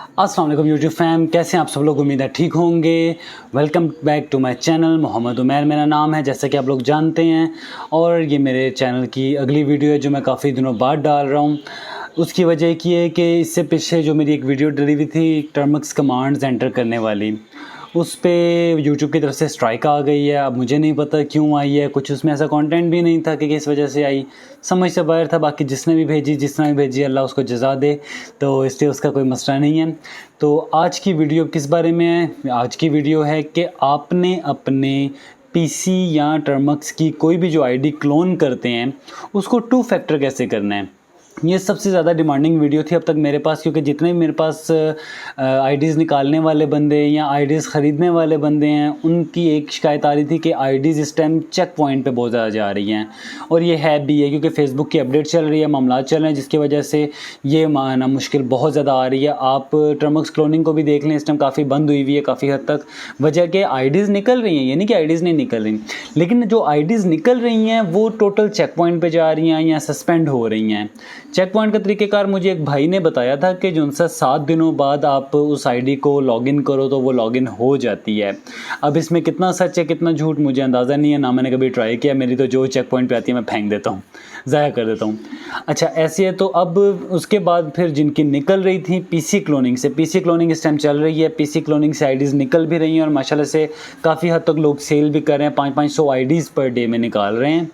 अस्सलाम वालेकुम YouTube fam, कैसे हैं आप सब लोग। उम्मीद है ठीक होंगे। Welcome back to my channel. Mohammad Umair मेरा नाम है, जैसा कि आप लोग जानते हैं। और ये मेरे चैनल की अगली वीडियो है जो मैं काफ़ी दिनों बाद डाल रहा हूँ। उसकी वजह की है कि इससे पीछे जो मेरी एक वीडियो डली हुई थी टर्मक्स कमांड्स एंटर करने वाली, उस पे यूट्यूब की तरफ से स्ट्राइक आ गई है। अब मुझे नहीं पता क्यों आई है, कुछ उसमें ऐसा कंटेंट भी नहीं था कि किस वजह से आई, समझ से बाहर था। बाकी जिसने भी भेजी अल्लाह उसको जज़ा दे, तो इसलिए उसका कोई मसला नहीं है। तो आज की वीडियो किस बारे में है? आज की वीडियो है कि आपने अपने पीसी या टर्मक्स की कोई भी जो आईडी क्लोन करते हैं उसको 2 फैक्टर कैसे करना है। ये सबसे ज़्यादा डिमांडिंग वीडियो थी अब तक मेरे पास, क्योंकि जितने भी मेरे पास आईडीज़ निकालने वाले बंदे या आईडीज़ ख़रीदने वाले बंदे हैं, उनकी एक शिकायत आ रही थी कि आईडीज़ इस टाइम चेक पॉइंट पे बहुत ज़्यादा जा रही हैं। और ये है भी है, क्योंकि फ़ेसबुक की अपडेट चल रही है, मामला चल रहे हैं, जिसकी वजह से ये माना मुश्किल बहुत ज़्यादा आ रही है। आप टर्मक्स क्लोनिंग को भी देख लें, इस टाइम काफ़ी बंद हुई है काफ़ी हद तक। वजह कि आईडीज़ निकल रही हैं, ये नहीं कि आईडीज़ नहीं निकल रही, लेकिन जो आईडीज़ निकल रही हैं वो टोटल चेक पॉइंट पर जा रही हैं या सस्पेंड हो रही हैं। चेक पॉइंट का तरीक़ेकार मुझे एक भाई ने बताया था कि जो उनसे 7 दिनों बाद आप उस आईडी को लॉगिन करो तो वो लॉगिन हो जाती है। अब इसमें कितना सच है कितना झूठ मुझे अंदाज़ा नहीं है, ना मैंने कभी ट्राई किया। मेरी तो जो चेक पॉइंट पे आती है मैं फेंक देता हूँ, ज़ाया कर देता हूँ। अच्छा, ऐसे है। तो अब उसके बाद फिर जिनकी निकल रही थी पीसी क्लोनिंग से, पीसी क्लोनिंग इस टाइम चल रही है, पीसी क्लोनिंग से आईडीज़ निकल भी रही हैं और माशाल्लाह से काफ़ी हद तक लोग सेल भी कर रहे हैं, 500-500 आईडीज़ पर डे में निकाल रहे हैं।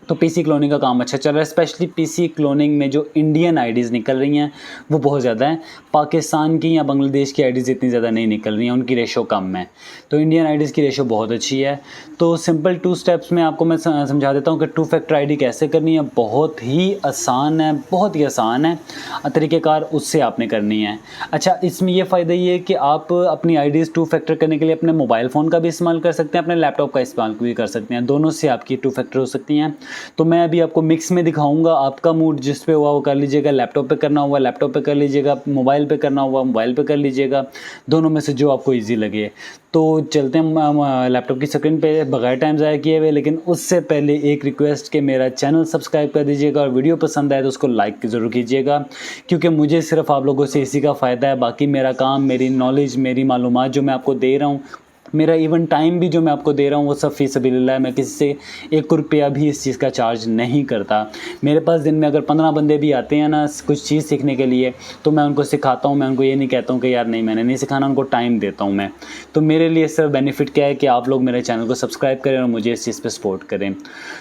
तो पीसी क्लोनिंग का काम अच्छा चल रहा है। स्पेशली पीसी क्लोनिंग में जो इंडियन आईडीज़ निकल रही हैं वो बहुत ज़्यादा हैं। पाकिस्तान की या बांग्लादेश की आईडीज़ इतनी ज़्यादा नहीं निकल रही हैं, उनकी रेशो कम है। तो इंडियन आईडीज़ की रेशो बहुत अच्छी है। तो सिंपल 2 स्टेप्स में आपको मैं समझा देता हूँ कि 2 फैक्टर आईडी कैसे करनी है। बहुत ही आसान है, बहुत ही आसान है। तरीक़ेकार उससे आपने करनी है। अच्छा, इसमें ये फ़ायदा ये है कि आप अपनी आईडीज़ 2 फैक्टर करने के लिए अपने मोबाइल फ़ोन का भी इस्तेमाल कर सकते हैं, अपने लैपटॉप का इस्तेमाल भी कर सकते हैं। दोनों से आपकी 2 फैक्टर हो सकती हैं। तो मैं अभी आपको मिक्स में दिखाऊंगा। आपका मूड जिस पे हुआ वो कर लीजिएगा, लैपटॉप पे करना हुआ लैपटॉप पे कर लीजिएगा, मोबाइल पे करना हुआ मोबाइल पे कर लीजिएगा, दोनों में से जो आपको इजी लगे। तो चलते हैं लैपटॉप की स्क्रीन पे बगैर टाइम ज़ाया किए हुए। लेकिन उससे पहले एक रिक्वेस्ट कि मेरा चैनल सब्सक्राइब कर दीजिएगा और वीडियो पसंद आए तो उसको लाइक ज़रूर कीजिएगा, क्योंकि मुझे सिर्फ आप लोगों से इसी का फ़ायदा है। बाकी मेरा काम, मेरी नॉलेज, मेरी मालूमात जो मैं आपको दे रहा हूँ, मेरा इवन टाइम भी जो मैं आपको दे रहा हूँ वो सब फ़ी सबीलिल्लाह है। मैं किसी से 1 रुपया भी इस चीज़ का चार्ज नहीं करता। मेरे पास दिन में अगर 15 बंदे भी आते हैं ना कुछ चीज़ सीखने के लिए, तो मैं उनको सिखाता हूँ। मैं उनको ये नहीं कहता हूँ कि यार नहीं मैंने नहीं सिखाना, उनको टाइम देता हूँ मैं। तो मेरे लिए सिर्फ बेनिफिट क्या है कि आप लोग मेरे चैनल को सब्सक्राइब करें और मुझे इस चीज़ पर सपोर्ट करें।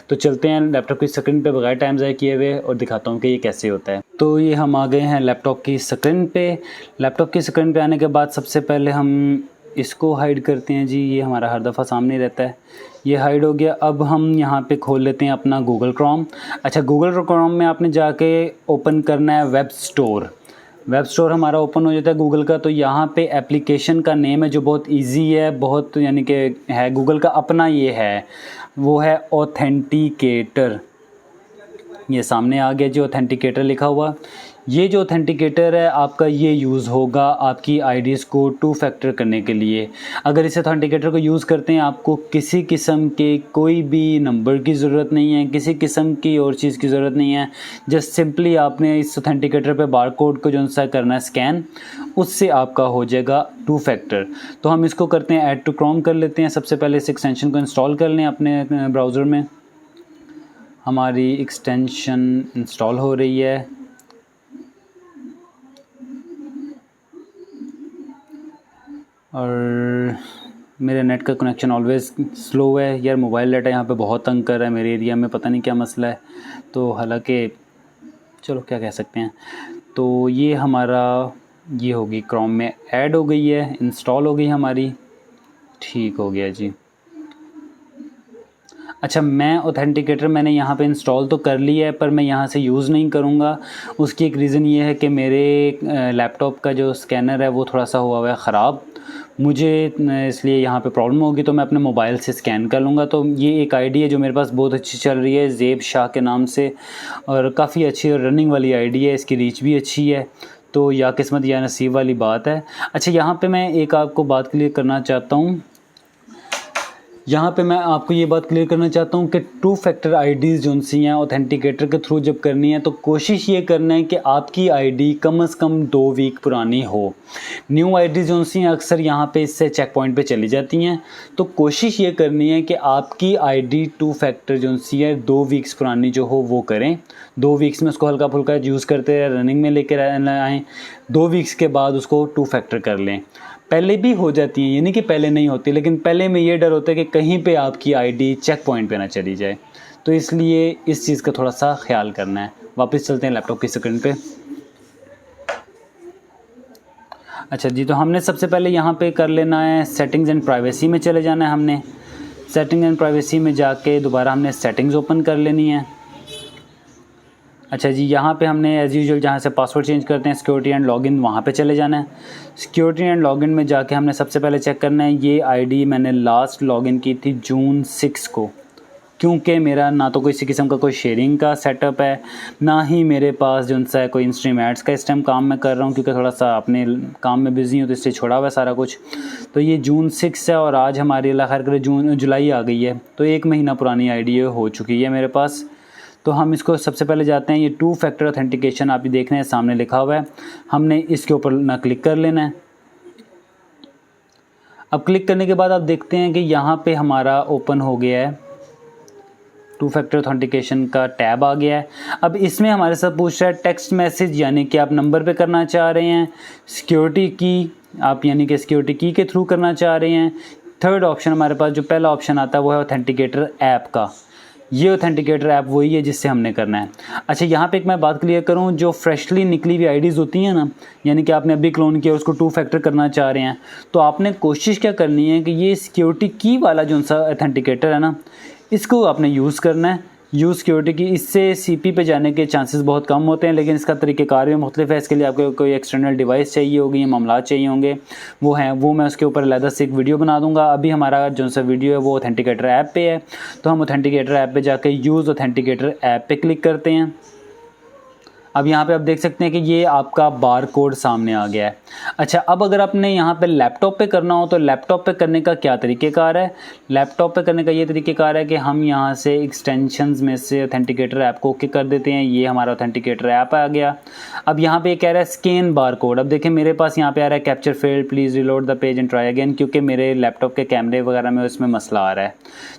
तो चलते हैं लैपटॉप की स्क्रीन पर बगैर टाइम ज़ाया किए हुए और दिखाता हूँ कि ये कैसे होता है। तो ये हम आ गए हैं लैपटॉप की स्क्रीन पर। लैपटॉप की स्क्रीन पर आने के बाद सबसे पहले हम इसको हाइड करते हैं जी। ये हमारा हर दफ़ा सामने रहता है, ये हाइड हो गया। अब हम यहाँ पे खोल लेते हैं अपना गूगल क्रोम। अच्छा, गूगल क्रोम में आपने जाके ओपन करना है वेब स्टोर। वेब स्टोर हमारा ओपन हो जाता है गूगल का। तो यहाँ पे एप्लीकेशन का नेम है जो बहुत इजी है, बहुत यानी कि है गूगल का अपना, ये है वो है ऑथेंटिकेटर। ये सामने आ गया जी, ऑथेंटिकेटर लिखा हुआ। ये जो ऑथेंटिकेटर है आपका, ये यूज़ होगा आपकी आईडीज़ को 2 फैक्टर करने के लिए। अगर इस ऑथेंटिकेटर को यूज़ करते हैं आपको किसी किस्म के कोई भी नंबर की ज़रूरत नहीं है, किसी किस्म की और चीज़ की ज़रूरत नहीं है। जस्ट सिंपली आपने इस ऑथेंटिकेटर पे बारकोड को जो सा करना है स्कैन, उससे आपका हो जाएगा 2 फैक्टर। तो हम इसको करते हैं ऐड टू क्रोम कर लेते हैं। सबसे पहले इस एक्सटेंशन को इंस्टॉल कर लें अपने ब्राउज़र में। हमारी एक्सटेंशन इंस्टॉल हो रही है। और मेरे नेट का कनेक्शन ऑलवेज़ स्लो है यार। मोबाइल डाटा यहाँ पे बहुत तंग कर रहा है मेरे एरिया में, पता नहीं क्या मसला है। तो हालांकि चलो क्या कह सकते हैं। तो ये हमारा ये होगी क्रोम में ऐड हो गई है, इंस्टॉल हो गई हमारी, ठीक हो गया जी। अच्छा, मैं ऑथेंटिकेटर मैंने यहाँ पे इंस्टॉल तो कर लिया है, पर मैं यहाँ से यूज़ नहीं करूँगा। उसकी एक रीज़न ये है कि मेरे लैपटॉप का जो स्कैनर है वो थोड़ा सा हुआ है ख़राब। मुझे इसलिए यहाँ पे प्रॉब्लम होगी, तो मैं अपने मोबाइल से स्कैन कर लूँगा। तो ये एक आईडी है जो मेरे पास बहुत अच्छी चल रही है, ज़ेब शाह के नाम से, और काफ़ी अच्छी और रनिंग वाली आईडी है। इसकी रीच भी अच्छी है। तो या किस्मत या नसीब वाली बात है। अच्छा, यहाँ पे मैं एक आपको बात क्लियर करना चाहता हूँ। यहाँ पे मैं आपको ये बात क्लियर करना चाहता हूँ कि 2 फैक्टर आईडीज़ जो सी हैं ऑथेंटिकेटर के थ्रू जब करनी है तो कोशिश ये करना है कि आपकी आईडी कम से कम 2 वीक पुरानी हो। न्यू आईडीज़ जो सी हैं अक्सर यहाँ पे इससे चेक पॉइंट पे चली जाती हैं, तो कोशिश ये करनी है कि आपकी आईडी 2 फैक्टर जो सी है 2 वीक्स पुरानी जो हो वो करें। 2 वीक्स में उसको हल्का फुल्का यूज़ करते रहे, रनिंग में लेकर आएँ, 2 वीक्स के बाद उसको 2 फैक्टर कर लें। पहले भी हो जाती हैं, यानी कि पहले नहीं होती, लेकिन पहले में ये डर होता है कि कहीं पे आपकी आईडी चेक पॉइंट पे ना चली जाए, तो इसलिए इस चीज़ का थोड़ा सा ख्याल करना है। वापस चलते हैं लैपटॉप की स्क्रीन पे। अच्छा जी, तो हमने सबसे पहले यहाँ पे कर लेना है सेटिंग्स एंड प्राइवेसी में चले जाना है। हमने सेटिंग एंड प्राइवेसी में जाके दोबारा हमने सेटिंग्स ओपन कर लेनी है। अच्छा जी, यहाँ पे हमने एज़ यूजुअल जहाँ से पासवर्ड चेंज करते हैं सिक्योरिटी एंड लॉगिन, वहाँ पे चले जाना है। सिक्योरिटी एंड लॉगिन में जाके हमने सबसे पहले चेक करना है ये आईडी मैंने लास्ट लॉगिन की थी जून 6 को, क्योंकि मेरा ना तो किसी किस्म का कोई शेयरिंग का सेटअप है, ना ही मेरे पास जो सा कोई इंस्ट्रीम एड्स का इस टाइम काम मैं कर रहा हूँ, क्योंकि थोड़ा सा अपने काम में बिज़ी हूँ तो इससे छोड़ा हुआ है सारा कुछ। तो ये जून 6 है और आज हमारी अल्लाह खैर करे जुलाई आ गई है, तो 1 महीना पुरानी आईडी हो चुकी है मेरे पास। तो हम इसको सबसे पहले जाते हैं, ये 2 फैक्टर ऑथेंटिकेशन आप ये देख रहे हैं सामने लिखा हुआ है, हमने इसके ऊपर ना क्लिक कर लेना है। अब क्लिक करने के बाद आप देखते हैं कि यहाँ पे हमारा ओपन हो गया है 2 फैक्टर ऑथेंटिकेशन का टैब आ गया है। अब इसमें हमारे साथ पूछ रहा है टेक्स्ट मैसेज, यानी कि आप नंबर पे करना चाह रहे हैं, सिक्योरिटी की आप यानी कि सिक्योरिटी की के थ्रू करना चाह रहे हैं। थर्ड ऑप्शन हमारे पास जो पहला ऑप्शन आता है वो है ऑथेंटिकेटर ऐप का। ये ऑथेंटिकेटर ऐप वही है जिससे हमने करना है। अच्छा, यहाँ पे एक मैं बात क्लियर करूँ, जो फ्रेशली निकली हुई आईडीज़ होती हैं ना, यानी कि आपने अभी क्लोन किया उसको 2 फैक्टर करना चाह रहे हैं, तो आपने कोशिश क्या करनी है कि ये सिक्योरिटी की वाला जो सा ऑथेंटिकेटर है ना, इसको आपने यूज़ करना है। यूज़ सिक्योरिटी की, इससे सीपी पे जाने के चांसेस बहुत कम होते हैं, लेकिन इसका तरीक़ेकार भी मुख्तलिफ है। इसके लिए आपको कोई एक्सटर्नल डिवाइस चाहिए होगी या मामला चाहिए होंगे, वो हैं, वो मैं उसके ऊपर अलग से एक वीडियो बना दूंगा। अभी हमारा जो सा वीडियो है वो ऑथेंटिकेटर ऐप पे है, तो हम ऑथेंटिकेटर ऐप पे जाके यूज़ ऑथेंटिकेटर ऐप पे क्लिक करते हैं। अब यहाँ पे आप देख सकते हैं कि ये आपका बार कोड सामने आ गया है। अच्छा, अब अगर आपने यहाँ पे लैपटॉप पे करना हो तो लैपटॉप पे करने का क्या तरीक़ेकार है? लैपटॉप पे करने का ये तरीक़ेकार है कि हम यहाँ से एक्सटेंशंस में से ऑथेंटिकेटर ऐप को ओके कर देते हैं। ये हमारा ऑथेंटिकेटर ऐप आ गया। अब यहाँ पे कह रहा है स्कैन बार कोड। अब देखें मेरे पास यहाँ पे आ रहा है capture failed, please reload the page and try again, क्योंकि मेरे लैपटॉप के कैमरे वगैरह में उसमें मसला आ रहा है।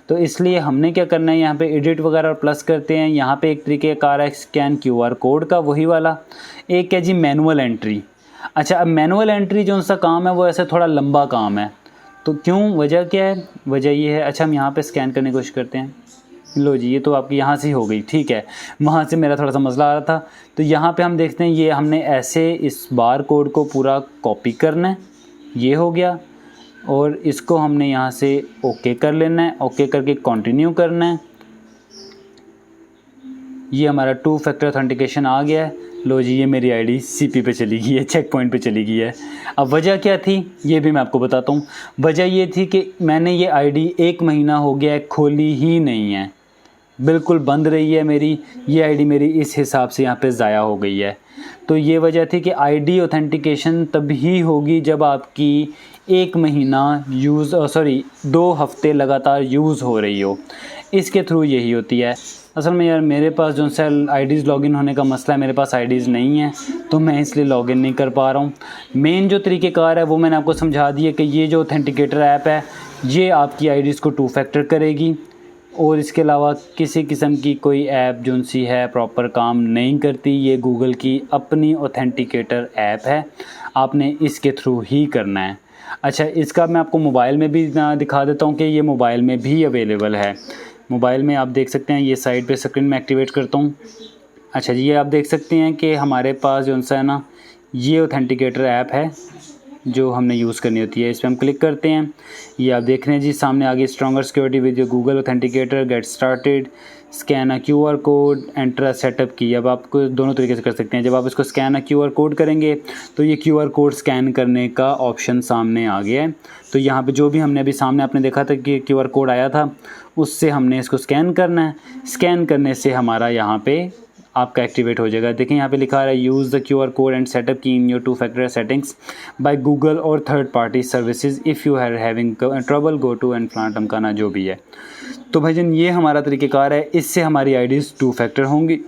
तो इसलिए हमने क्या करना है, यहाँ पे एडिट वगैरह प्लस करते हैं। यहाँ पे एक तरीक़ेकार है स्कैन QR कोड का, वही वाला। एक है जी मैनुअल एंट्री। अच्छा, अब मैनुअल एंट्री जो सा काम है वो ऐसे थोड़ा लंबा काम है, तो क्यों, वजह क्या है? वजह ये है, अच्छा हम यहाँ पे स्कैन करने की कोशिश करते हैं। लो जी, ये तो आपकी यहाँ से हो गई, ठीक है, वहाँ से मेरा थोड़ा सा मसला आ रहा था। तो यहाँ पे हम देखते हैं ये हमने ऐसे इस बार कोड को पूरा कॉपी करना है, ये हो गया, और इसको हमने यहाँ से ओके कर लेना है। ओके करके कंटिन्यू करना है। ये हमारा 2 फैक्टर ऑथेंटिकेशन आ गया है। लो जी, ये मेरी आईडी सीपी पे चली गई है, चेक पॉइंट पे चली गई है। अब वजह क्या थी ये भी मैं आपको बताता हूँ। वजह ये थी कि मैंने ये आईडी 1 महीना हो गया है खोली ही नहीं है, बिल्कुल बंद रही है मेरी ये आईडी, मेरी इस हिसाब से यहाँ पे ज़ाया हो गई है। तो ये वजह थी कि आईडी ऑथेंटिकेशन तभी होगी जब आपकी 1 महीना 2 हफ्ते लगातार यूज़ हो रही हो, इसके थ्रू यही होती है। असल में यार मेरे पास जो सा आईडीज़ लॉगिन होने का मसला है, मेरे पास आईडीज़ नहीं है, तो मैं इसलिए लॉगिन नहीं कर पा रहा हूँ। मेन जो तरीक़ेकार है वो मैंने आपको समझा दिया कि ये जो ऑथेंटिकेटर ऐप है ये आपकी आईडीज़ को 2 फैक्टर करेगी, और इसके अलावा किसी किस्म की कोई ऐप जो सी है प्रॉपर काम नहीं करती। ये गूगल की अपनी ऑथेंटिकेटर ऐप है, आपने इसके थ्रू ही करना है। अच्छा, इसका मैं आपको मोबाइल में भी दिखा देता हूँ कि ये मोबाइल में भी अवेलेबल है। मोबाइल में आप देख सकते हैं, ये साइड पे स्क्रीन में एक्टिवेट करता हूँ। अच्छा जी, ये आप देख सकते हैं कि हमारे पास जो सा है ना, ये ऑथेंटिकेटर ऐप है जो हमने यूज़ करनी होती है। इस पर हम क्लिक करते हैं, ये आप देख रहे हैं जी सामने आगे stronger security with Google authenticator, get started, scan a QR code, enter setup की। अब आपको दोनों तरीके से कर सकते हैं। जब आप इसको स्कैन अ QR कोड करेंगे तो ये QR कोड स्कैन करने का ऑप्शन सामने आ गया है। तो यहाँ पे जो भी हमने अभी सामने आपने देखा था कि QR कोड आया था, उससे हमने इसको स्कैन करना है। स्कैन करने से हमारा यहाँ पे आपका एक्टिवेट हो जाएगा। देखिए यहाँ पे लिखा है use the QR code and set up key in your 2 factor settings by Google or third party services if you are having trouble go to and फ्लान टमकाना जो भी है। तो भाईजान ये हमारा तरीक़ेकार है, इससे हमारी आईडीज़ 2 फैक्टर होंगी।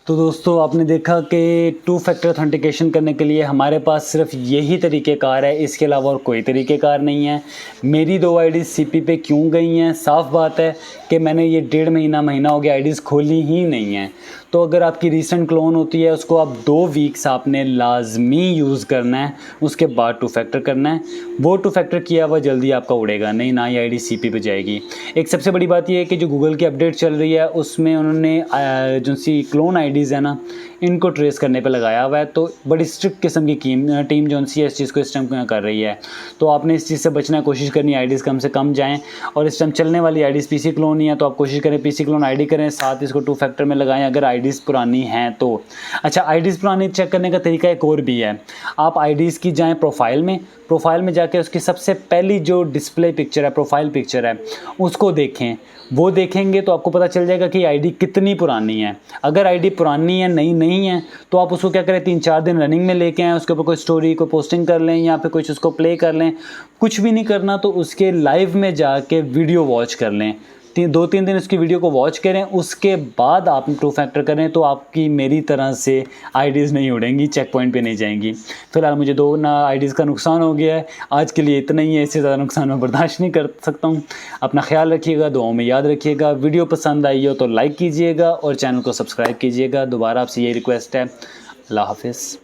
तो दोस्तों आपने देखा कि 2 फैक्टर ऑथेंटिकेशन करने के लिए हमारे पास सिर्फ यही तरीक़ेकार है, इसके अलावा और कोई तरीक़ेकार नहीं है। मेरी 2 आईडीज़ CP पे क्यों गई हैं, साफ़ बात है कि मैंने ये 1.5 महीना हो गया आईडीज़ खोली ही नहीं है। तो अगर आपकी रीसेंट क्लोन होती है उसको आप 2 वीक्स आपने लाजमी यूज़ करना है, उसके बाद 2 फैक्टर करना है। वो 2 फैक्टर किया हुआ जल्दी आपका उड़ेगा नहीं, ना ही आईडी CP पे जाएगी। एक सबसे बड़ी बात ये है कि जो गूगल की अपडेट चल रही है उसमें उन्होंने जो सी क्लोन आईडीज़ है ना इनको ट्रेस करने पे लगाया हुआ है। तो बड़ी स्ट्रिक्ट किस्म की टीम जो है इस चीज़ को इस टाइम कर रही है। तो आपने इस चीज़ से बचना है, कोशिश करनी आईडीज़ कम से कम जाएं। और इस टाइम चलने वाली आईडीज़ PC क्लोन ही है, तो आप कोशिश करें PC क्लोन आईडी करें, साथ इसको 2 फैक्टर में लगाएं अगर आईडीज़ पुरानी हैं तो। अच्छा, आईडीज़ पुरानी चेक करने का तरीका एक और भी है। आप आईडीज़ की जाएँ प्रोफाइल में जाके उसकी सबसे पहली जो डिस्प्ले पिक्चर है, प्रोफाइल पिक्चर है, उसको देखें। वो देखेंगे तो आपको पता चल जाएगा कि आईडी कितनी पुरानी है। अगर आईडी पुरानी है, नई नहीं है, तो आप उसको क्या करें 3-4 दिन रनिंग में लेके आएँ, उसके ऊपर कोई स्टोरी को पोस्टिंग कर लें या फिर कुछ उसको प्ले कर लें। कुछ भी नहीं करना तो उसके लाइव में जाके वीडियो वॉच कर लें। 2-3 दिन उसकी वीडियो को वॉच करें, उसके बाद आप 2 फैक्टर करें तो आपकी मेरी तरह से आईडीज़ नहीं उड़ेंगी, चेक पॉइंट पे नहीं जाएंगी। फिलहाल मुझे 2 आईडीज़ का नुकसान हो गया है, आज के लिए इतना ही है, इससे ज़्यादा नुकसान मैं बर्दाश्त नहीं कर सकता हूँ। अपना ख्याल रखिएगा, दुआओं में याद रखिएगा। वीडियो पसंद आई हो तो लाइक कीजिएगा और चैनल को सब्सक्राइब कीजिएगा। दोबारा आपसे ये रिक्वेस्ट है। अल्लाह हाफिज़।